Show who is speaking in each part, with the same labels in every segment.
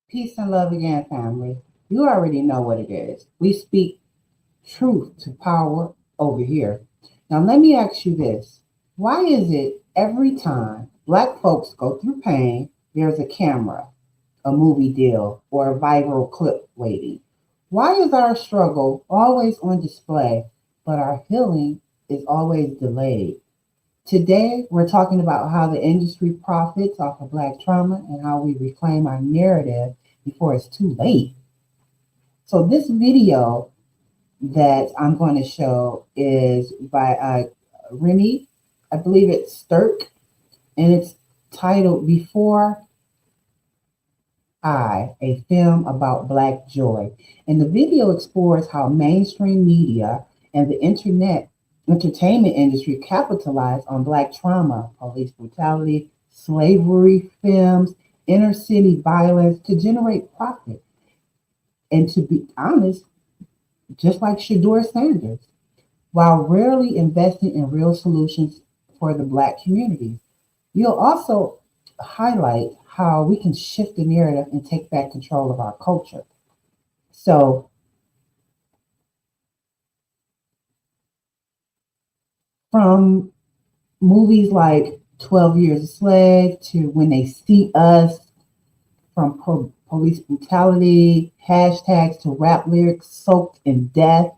Speaker 1: Peace and love again, family. You already know what it is. We speak truth to power over here. Now, let me ask you this. Why is it every time Black folks go through pain, there's a camera, a movie deal, or a viral clip waiting? Why is our struggle always on display, but our healing is always delayed? Today, we're talking about how the industry profits off of Black trauma and how we reclaim our narrative before it's too late. So, this video that I'm going to show is by Remy, I believe it's Stirk, and it's titled Before a film about Black joy. And the video explores how mainstream media and the internet entertainment industry capitalize on Black trauma, police brutality, slavery films, inner city violence to generate profit. And to be honest, just like Shador Sanders, while rarely investing in real solutions for the Black community. You'll also highlight how we can shift the narrative and take back control of our culture. So, from movies like 12 Years a Slave to When They See Us, from police brutality, hashtags to rap lyrics soaked in death,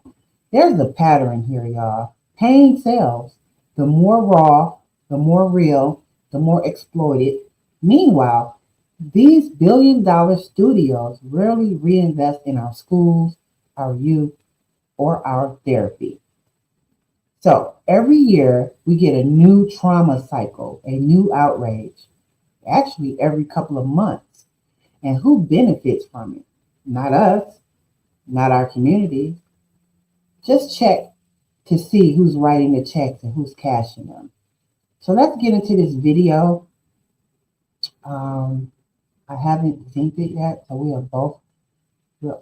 Speaker 1: there's a pattern here, y'all. Pain sells. The more raw, the more real, the more exploited. Meanwhile, these billion-dollar studios rarely reinvest in our schools, our youth, or our therapy. So every year we get a new trauma cycle, a new outrage, actually every couple of months. And who benefits from it? Not us, not our community. Just check to see who's writing the checks and who's cashing them. So let's get into this video. Um, I haven't seen it yet, so we'll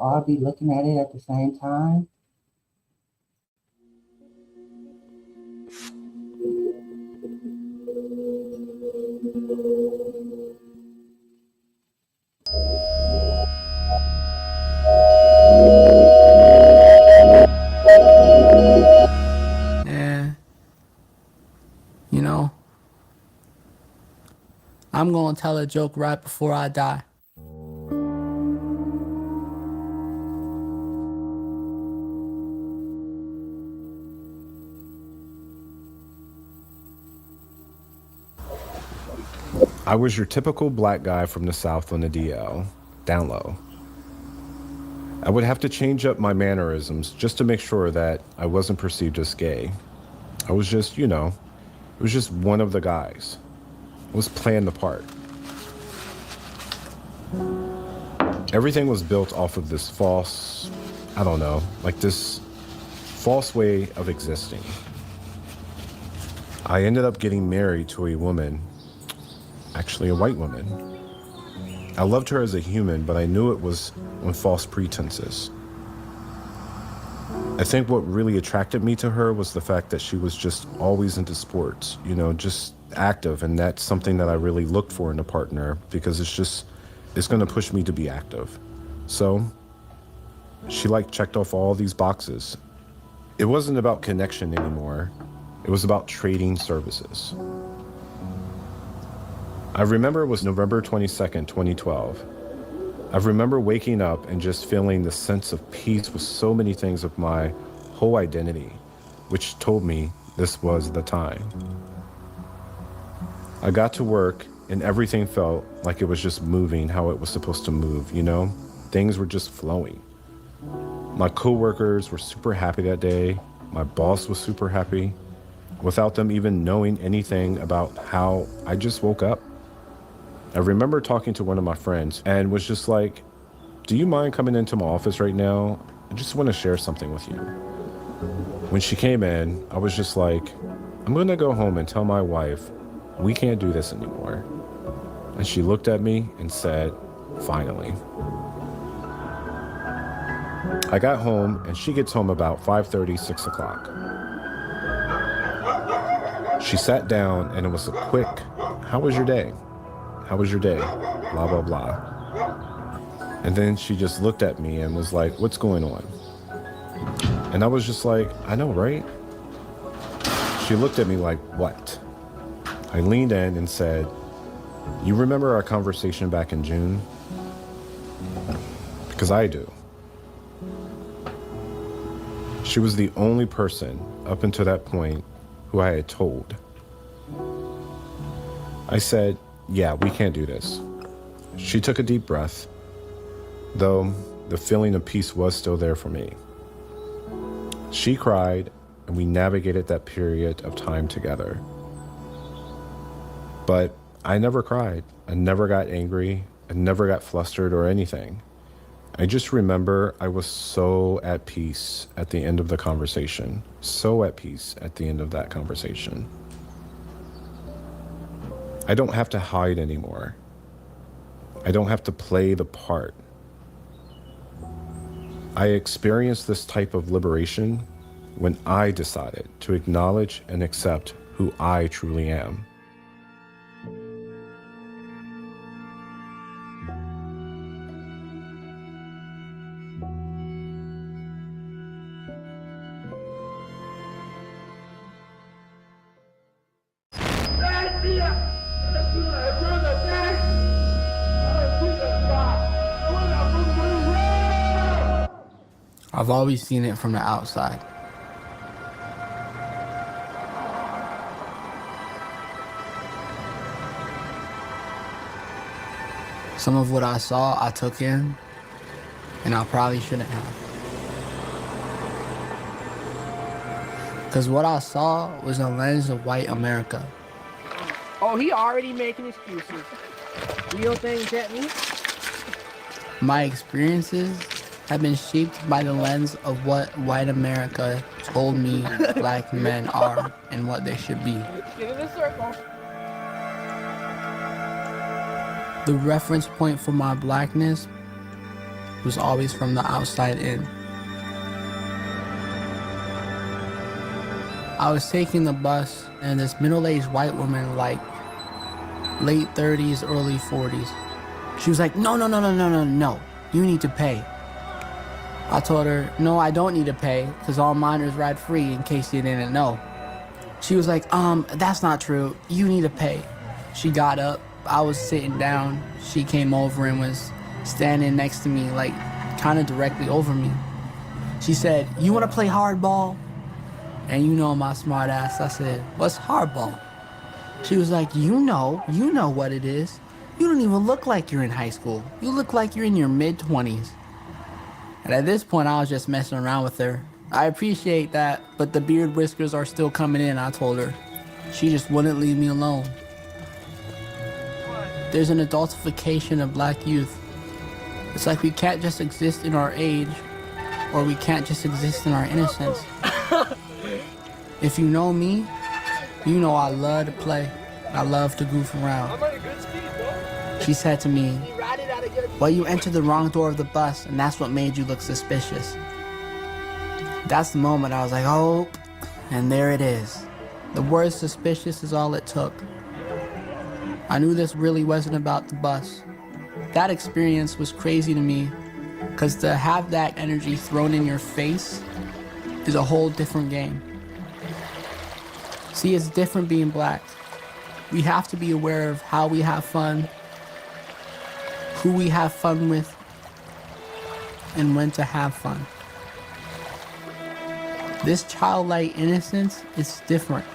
Speaker 1: all be looking at it at the same time.
Speaker 2: And, you know, I'm gonna tell a joke right before I die.
Speaker 3: I was your typical black guy from the South on the DL, down low. I would have to change up my mannerisms just to make sure that I wasn't perceived as gay. I was just, it was just one of the guys. I was playing the part. Everything was built off of this false, I don't know, like this false way of existing. I ended up getting married to a woman, actually a white woman. I loved her as a human, but I knew it was on false pretenses. I think what really attracted me to her was the fact that she was just always into sports, just active. And that's something that I really looked for in a partner because it's going to push me to be active. So she checked off all these boxes. It wasn't about connection anymore. It was about trading services. I remember it was November 22nd, 2012. I remember waking up and just feeling the sense of peace with so many things of my whole identity, which told me this was the time. I got to work and everything felt like it was just moving how it was supposed to move, Things were just flowing. My coworkers were super happy that day. My boss was super happy without them even knowing anything about how I just woke up. I remember talking to one of my friends and was just like, do you mind coming into my office right now? I just want to share something with you. When she came in, I was just like, I'm going to go home and tell my wife, we can't do this anymore. And she looked at me and said, finally. I got home and she gets home about 5:30, 6 o'clock. She sat down and it was a quick, how was your day? How was your day? Blah, blah, blah. And then she just looked at me and was like, "What's going on?" And I was just like, "I know, right?" She looked at me like, "What?" I leaned in and said, "You remember our conversation back in June?" Because I do. She was the only person up until that point who I had told. I said, "Yeah, we can't do this." She took a deep breath, though the feeling of peace was still there for me. She cried, and we navigated that period of time together. But I never cried. I never got angry. I never got flustered or anything. I just remember I was so at peace at the end of the conversation. So at peace at the end of that conversation. I don't have to hide anymore. I don't have to play the part. I experienced this type of liberation when I decided to acknowledge and accept who I truly am.
Speaker 2: I've always seen it from the outside. Some of what I saw, I took in, and I probably shouldn't have. Because what I saw was a lens of white America.
Speaker 4: Oh, he already making excuses. Real things at me.
Speaker 2: My experiences have been shaped by the lens of what white America told me black men are and what they should be.
Speaker 4: Get in a circle.
Speaker 2: The reference point for my blackness was always from the outside in. I was taking the bus and this middle-aged white woman, like late 30s, early 40s. She was like, no, you need to pay. I told her, no, I don't need to pay because all minors ride free in case you didn't know. She was like, that's not true. You need to pay. She got up. I was sitting down. She came over and was standing next to me, like kind of directly over me. She said, you want to play hardball? And you know my smart ass, I said, what's hardball? She was like, you know what it is. You don't even look like you're in high school. You look like you're in your mid-20s. And at this point, I was just messing around with her. I appreciate that, but the beard whiskers are still coming in, I told her. She just wouldn't leave me alone. There's an adultification of black youth. It's like we can't just exist in our age, or we can't just exist in our innocence. If you know me, you know I love to play. I love to goof around. She said to me, well, you entered the wrong door of the bus, and that's what made you look suspicious. That's the moment I was like, oh, and there it is. The word suspicious is all it took. I knew this really wasn't about the bus. That experience was crazy to me, because to have that energy thrown in your face is a whole different game. See, it's different being black. We have to be aware of how we have fun, who we have fun with, and when to have fun. This childlike innocence is different.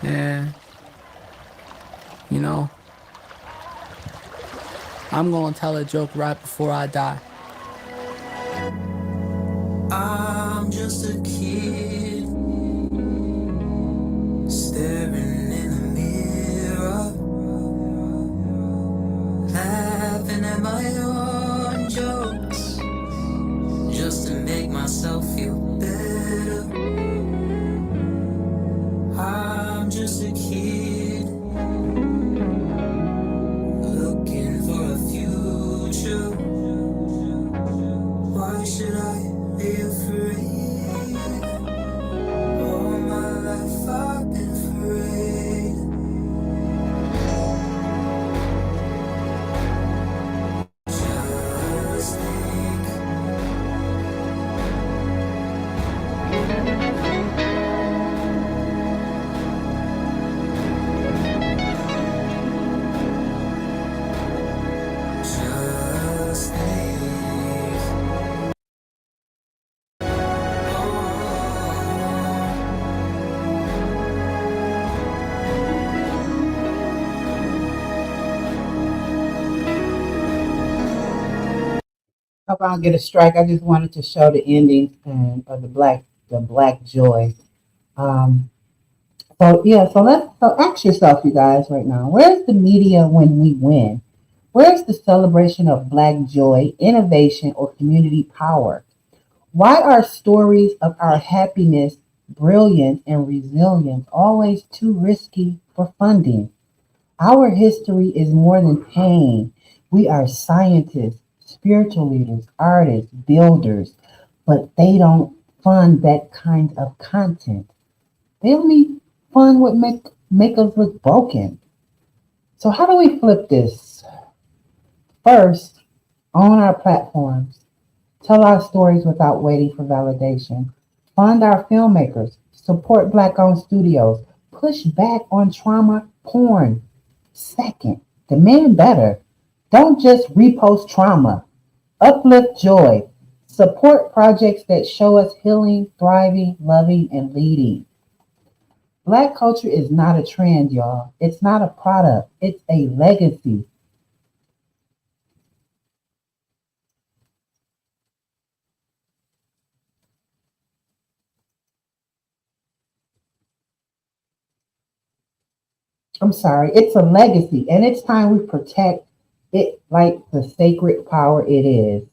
Speaker 2: Yeah. You know, I'm gonna tell a joke right before I die.
Speaker 5: I'm just a kid staring in the mirror, laughing at my own jokes just to make myself feel better. I'm just a kid looking for a future. Why should I be afraid? All my life I've been afraid.
Speaker 1: Hope I don't get a strike. I just wanted to show the ending and of the black joy. Um, so yeah, so ask yourself, you guys, right now, where's the media when we win? Where's the celebration of black joy, innovation, or community power? Why are stories of our happiness, brilliance, and resilience always too risky for funding? Our history is more than pain. We are scientists, spiritual leaders, artists, builders, but they don't fund that kind of content. They only fund what make us look broken. So how do we flip this? First, own our platforms. Tell our stories without waiting for validation. Fund our filmmakers. Support black owned studios. Push back on trauma porn. Second, demand better. Don't just repost trauma. Uplift joy. Support projects that show us healing, thriving, loving, and leading. Black culture is not a trend, y'all. It's not a product. It's a legacy. I'm sorry. It's a legacy, and it's time we protect it like the sacred power it is.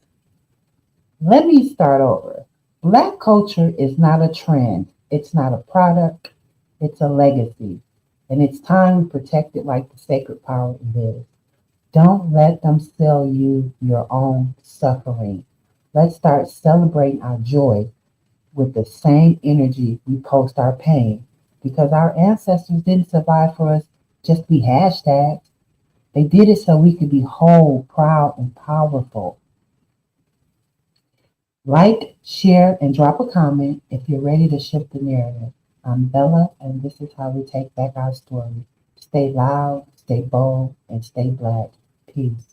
Speaker 1: Let me start over. Black culture is not a trend. It's not a product. It's a legacy. And it's time we protect it like the sacred power it is. Don't let them sell you your own suffering. Let's start celebrating our joy with the same energy we post our pain because our ancestors didn't survive for us just to be hashtags. They did it so we could be whole, proud, and powerful. Like, share, and drop a comment if you're ready to shift the narrative. I'm Bella, and this is how we take back our story. Stay loud, stay bold, and stay black. Peace.